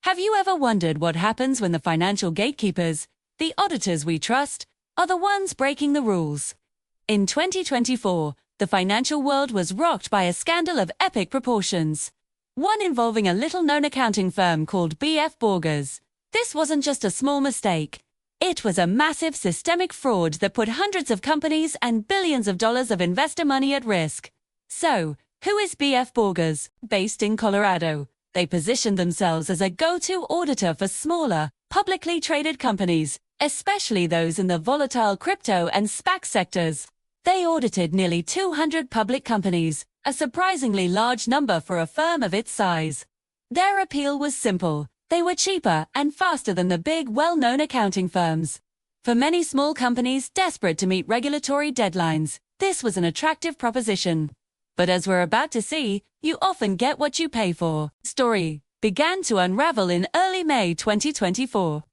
Have you ever wondered what happens when the financial gatekeepers, the auditors we trust, are the ones breaking the rules? In 2024, the financial world was rocked by a scandal of epic proportions. One involving a little-known accounting firm called BF Borgers. This wasn't just a small mistake. It was a massive systemic fraud that put hundreds of companies and billions of dollars of investor money at risk. So, who is BF Borgers? Based in Colorado, they positioned themselves as a go-to auditor for smaller, publicly traded companies, especially those in the volatile crypto and SPAC sectors. They audited nearly 200 public companies, a surprisingly large number for a firm of its size. Their appeal was simple. They were cheaper and faster than the big, well-known accounting firms. For many small companies desperate to meet regulatory deadlines, this was an attractive proposition. But as we're about to see, you often get what you pay for. Story began to unravel in early May 2024,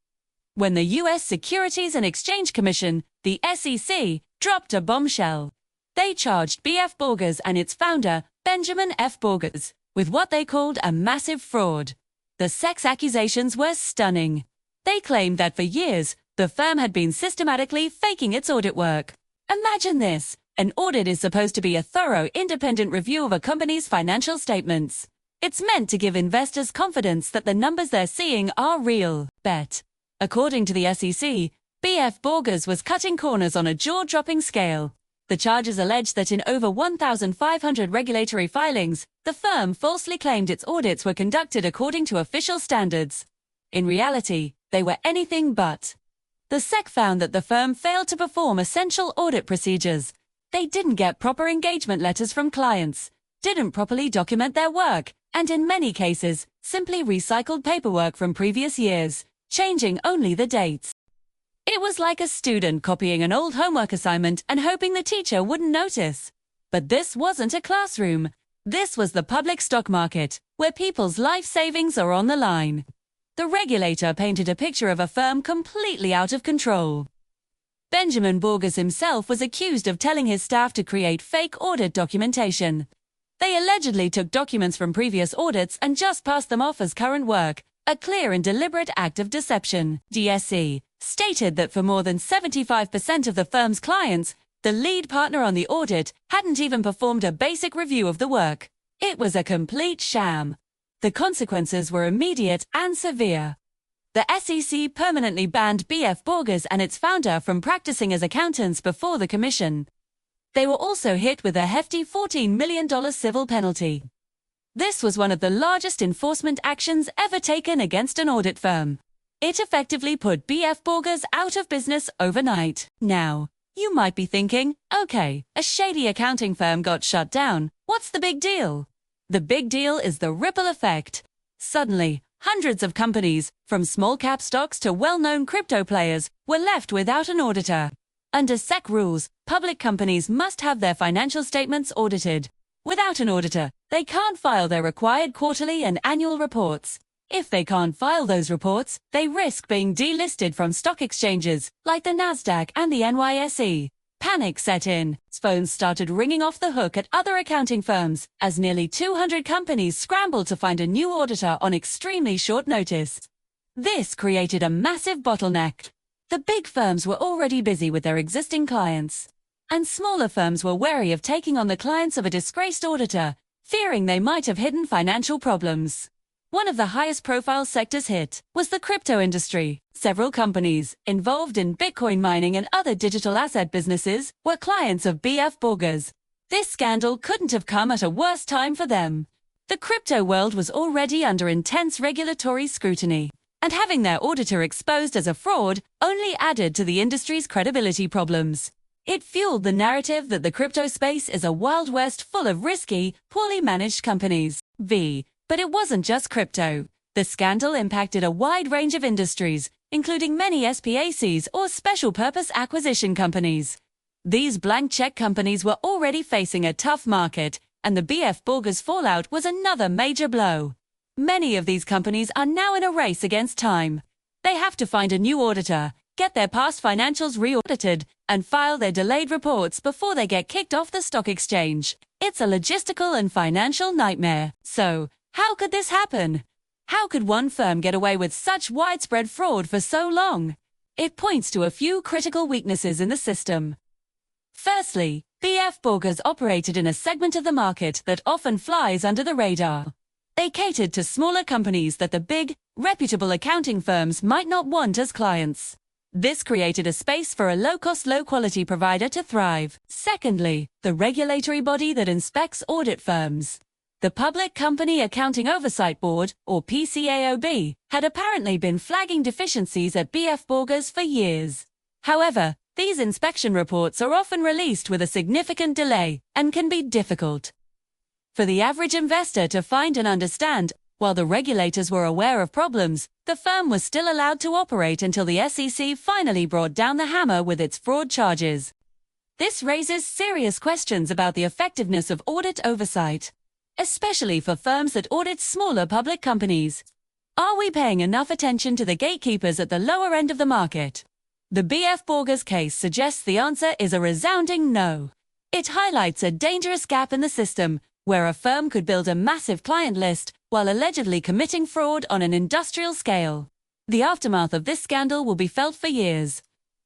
when the U.S. Securities and Exchange Commission, the SEC, dropped a bombshell. They charged BF Borgers and its founder, Benjamin F. Borgers, with what they called a massive fraud. The sex accusations were stunning. They claimed that for years, the firm had been systematically faking its audit work. Imagine this. An audit is supposed to be a thorough, independent review of a company's financial statements. It's meant to give investors confidence that the numbers they're seeing are real. Bet. According to the SEC, BF Borgers was cutting corners on a jaw-dropping scale. The charges allege that in over 1,500 regulatory filings, the firm falsely claimed its audits were conducted according to official standards. In reality, they were anything but. The SEC found that the firm failed to perform essential audit procedures. They didn't get proper engagement letters from clients, didn't properly document their work, and in many cases, simply recycled paperwork from previous years, changing only the dates. It was like a student copying an old homework assignment and hoping the teacher wouldn't notice. But this wasn't a classroom. This was the public stock market, where people's life savings are on the line. The regulator painted a picture of a firm completely out of control. Benjamin Borgers himself was accused of telling his staff to create fake audit documentation. They allegedly took documents from previous audits and just passed them off as current work, a clear and deliberate act of deception. DSC stated that for more than 75% of the firm's clients, the lead partner on the audit hadn't even performed a basic review of the work. It was a complete sham. The consequences were immediate and severe. The SEC permanently banned BF Borgers and its founder from practicing as accountants before the commission. They were also hit with a hefty $14 million civil penalty. This was one of the largest enforcement actions ever taken against an audit firm. It effectively put BF Borgers out of business overnight. Now, you might be thinking, okay, a shady accounting firm got shut down. What's the big deal? The big deal is the ripple effect. Suddenly, hundreds of companies, from small-cap stocks to well-known crypto players, were left without an auditor. Under SEC rules, public companies must have their financial statements audited. Without an auditor, they can't file their required quarterly and annual reports. If they can't file those reports, they risk being delisted from stock exchanges, like the Nasdaq and the NYSE. Panic set in. Phones started ringing off the hook at other accounting firms, as nearly 200 companies scrambled to find a new auditor on extremely short notice. This created a massive bottleneck. The big firms were already busy with their existing clients, and smaller firms were wary of taking on the clients of a disgraced auditor, fearing they might have hidden financial problems. One of the highest-profile sectors hit was the crypto industry. Several companies involved in Bitcoin mining and other digital asset businesses were clients of BF Borgers. This scandal couldn't have come at a worse time for them. The crypto world was already under intense regulatory scrutiny, and having their auditor exposed as a fraud only added to the industry's credibility problems. It fueled the narrative that the crypto space is a Wild West full of risky, poorly managed companies. But it wasn't just crypto. The scandal impacted a wide range of industries, including many SPACs or special-purpose acquisition companies. These blank check companies were already facing a tough market, and the BF Borgers fallout was another major blow. Many of these companies are now in a race against time. They have to find a new auditor, get their past financials re-audited, and file their delayed reports before they get kicked off the stock exchange. It's a logistical and financial nightmare. So, how could this happen? How could one firm get away with such widespread fraud for so long? It points to a few critical weaknesses in the system. Firstly, BF Borgers operated in a segment of the market that often flies under the radar. They catered to smaller companies that the big, reputable accounting firms might not want as clients. This created a space for a low-cost, low-quality provider to thrive. Secondly, the regulatory body that inspects audit firms. The Public Company Accounting Oversight Board, or PCAOB, had apparently been flagging deficiencies at BF Borgers for years. However, these inspection reports are often released with a significant delay and can be difficult for the average investor to find and understand. While the regulators were aware of problems, the firm was still allowed to operate until the SEC finally brought down the hammer with its fraud charges. This raises serious questions about the effectiveness of audit oversight, especially for firms that audit smaller public companies. Are we paying enough attention to the gatekeepers at the lower end of the market? The BF Borgers case suggests the answer is a resounding no. It highlights a dangerous gap in the system, where a firm could build a massive client list while allegedly committing fraud on an industrial scale. The aftermath of this scandal will be felt for years.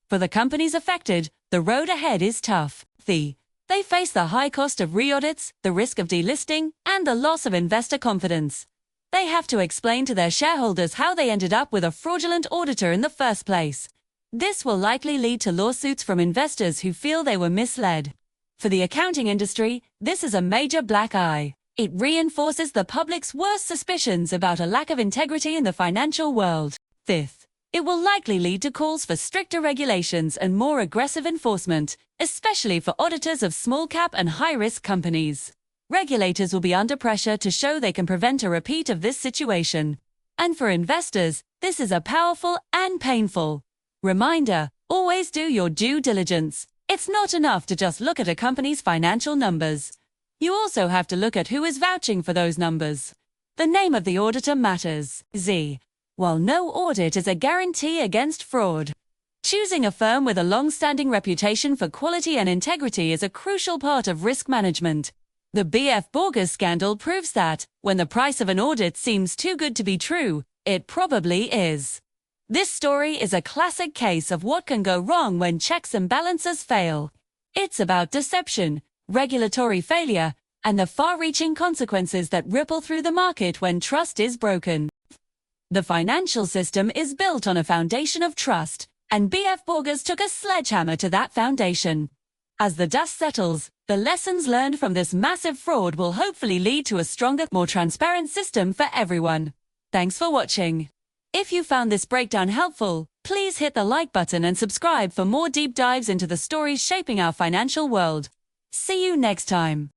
For the companies affected, the road ahead is tough. They face the high cost of re-audits, the risk of delisting, and the loss of investor confidence. They have to explain to their shareholders how they ended up with a fraudulent auditor in the first place. This will likely lead to lawsuits from investors who feel they were misled. For the accounting industry, this is a major black eye. It reinforces the public's worst suspicions about a lack of integrity in the financial world. Fifth, it will likely lead to calls for stricter regulations and more aggressive enforcement, especially for auditors of small-cap and high-risk companies. Regulators will be under pressure to show they can prevent a repeat of this situation. And for investors, this is a powerful and painful reminder: always do your due diligence. It's not enough to just look at a company's financial numbers. You also have to look at who is vouching for those numbers. The name of the auditor matters. While no audit is a guarantee against fraud, choosing a firm with a long-standing reputation for quality and integrity is a crucial part of risk management. The BF Borgers scandal proves that, when the price of an audit seems too good to be true, it probably is. This story is a classic case of what can go wrong when checks and balances fail. It's about deception, regulatory failure, and the far-reaching consequences that ripple through the market when trust is broken. The financial system is built on a foundation of trust, and BF Borgers took a sledgehammer to that foundation. As the dust settles, the lessons learned from this massive fraud will hopefully lead to a stronger, more transparent system for everyone. Thanks for watching. If you found this breakdown helpful, please hit the like button and subscribe for more deep dives into the stories shaping our financial world. See you next time.